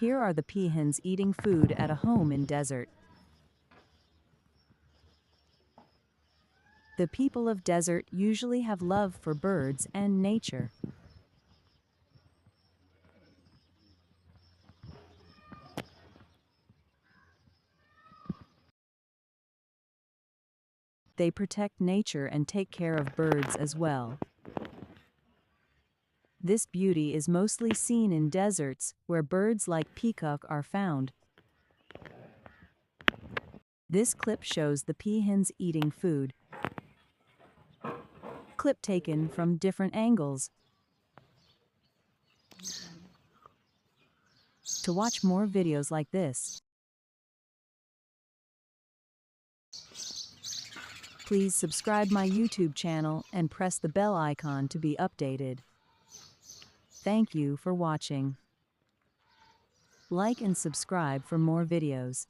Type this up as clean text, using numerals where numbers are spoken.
Here are the peahens eating food at a home in desert. The people of desert usually have love for birds and nature. They protect nature and take care of birds as well. This beauty is mostly seen in deserts, where birds like peacock are found. This clip shows the peahens eating food. Clip taken from different angles. To watch more videos like this, please subscribe my YouTube channel and press the bell icon to be updated. Thank you for watching. Like and subscribe for more videos.